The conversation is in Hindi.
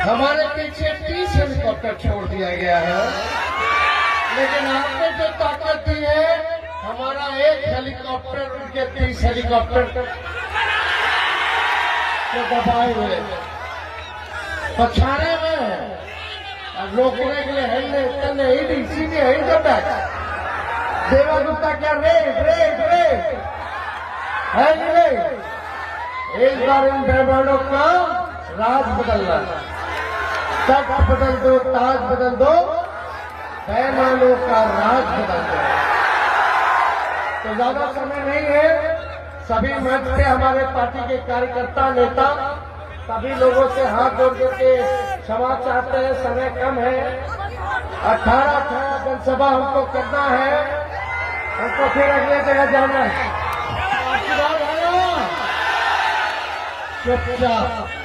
हमारे पीछे 30 हेलीकॉप्टर छोड़ दिया गया है, लेकिन आपने जो ताकत दी है, हमारा एक हेलीकॉप्टर उनके 30 हेलीकॉप्टर को दबाए हुए पछाड़े में रोकने के लिए हेलने ईडी सीधी हेलीकॉप्टर देवा गुप्ता क्या रेड रेड रेड है कि नहीं? इस बार इन ब्राह्मणों का राज बदलना, तख्त बदल दो, ताज बदल दो, बेईमानों का राज बदल दो। तो ज्यादा समय नहीं है, सभी मंच पे हमारे पार्टी के कार्यकर्ता नेता सभी लोगों से हाथ जोड़ के क्षमा चाहते हैं, समय कम है। 18 जनसभा हमको करना है, हमको फिर अगले जगह जाना है। आपकी बात है ना? चुपचाप